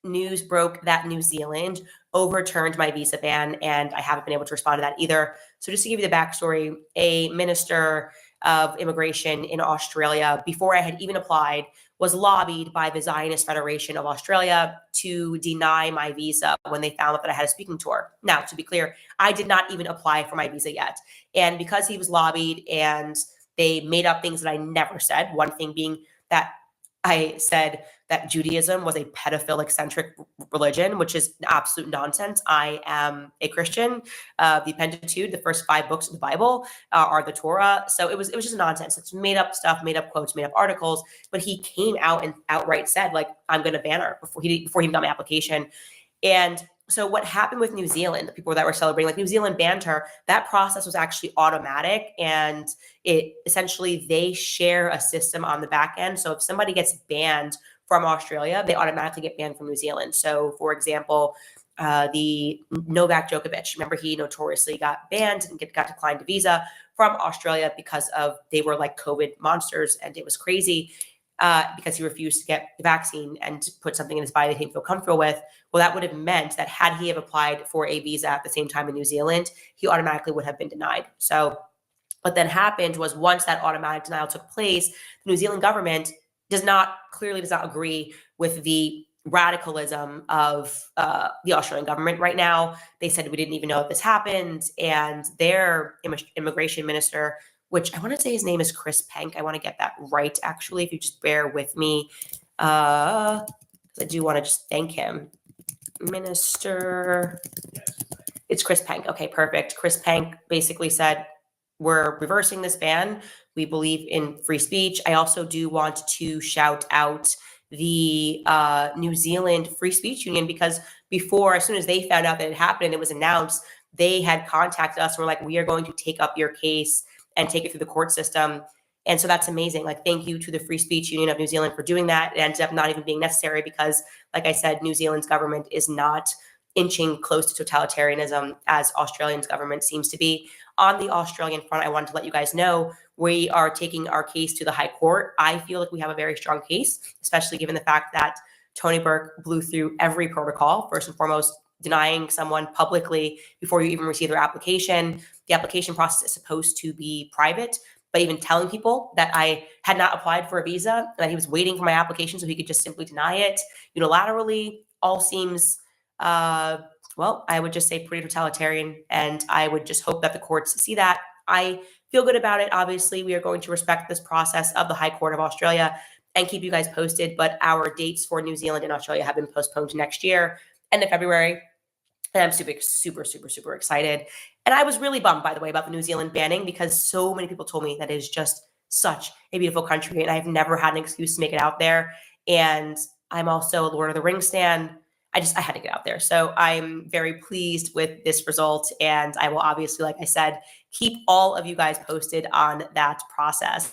news broke that New Zealand overturned my visa ban, and I haven't been able to respond to that either. So just to give you the backstory, a minister of immigration in Australia, before I had even applied, was lobbied by the Zionist Federation of Australia to deny my visa when they found out that I had a speaking tour. Now, to be clear, I did not even apply for my visa yet. And because he was lobbied and they made up things that I never said, one thing being that I said that Judaism was a pedophilic-centric religion, which is absolute nonsense. I am a Christian. The Pentateuch, the first 5 books of the Bible, are the Torah. So it was just nonsense. It's made up stuff, made up quotes, made up articles. But he came out and outright said, like, I'm going to ban her before he even got my application. And so what happened with New Zealand, the people that were celebrating, like New Zealand banned her, that process was actually automatic. And it essentially, they share a system on the back end. So if somebody gets banned from Australia, they automatically get banned from New Zealand. So for example, the Novak Djokovic, remember he notoriously got banned and got declined a visa from Australia because of, they were like COVID monsters and it was crazy. Because he refused to get the vaccine and to put something in his body that he didn't feel comfortable with. Well, that would have meant that had he have applied for a visa at the same time in New Zealand, he automatically would have been denied. So what then happened was, once that automatic denial took place, the New Zealand government clearly does not agree with the radicalism of the Australian government right now. They said we didn't even know that this happened, and their immigration minister, which I want to say his name is Chris Penk. I want to get that right, actually, if you just bear with me. I do want to just thank him. Minister, it's Chris Penk. Okay, perfect. Chris Penk basically said, we're reversing this ban. We believe in free speech. I also do want to shout out the New Zealand Free Speech Union, because before, as soon as they found out that it happened and it was announced, they had contacted us and were like, we are going to take up your case and take it through the court system. And so that's amazing. Like, thank you to the Free Speech Union of New Zealand for doing that. It ended up not even being necessary because, like I said, New Zealand's government is not inching close to totalitarianism as Australia's government seems to be. On the Australian front, I wanted to let you guys know we are taking our case to the High Court. I feel like we have a very strong case, especially given the fact that Tony Burke blew through every protocol. First and foremost, denying someone publicly before you even receive their application. The application process is supposed to be private, but even telling people that I had not applied for a visa, that he was waiting for my application so he could just simply deny it unilaterally, all seems, well, I would just say pretty totalitarian. And I would just hope that the courts see that. I feel good about it. Obviously, we are going to respect this process of the High Court of Australia and keep you guys posted. But our dates for New Zealand and Australia have been postponed to next year, end of February. And I'm super excited. And I was really bummed, by the way, about the New Zealand banning, because so many people told me that it is just such a beautiful country. And I've never had an excuse to make it out there. And I'm also a Lord of the Rings stan. I had to get out there. So I'm very pleased with this result. And I will obviously, like I said, keep all of you guys posted on that process.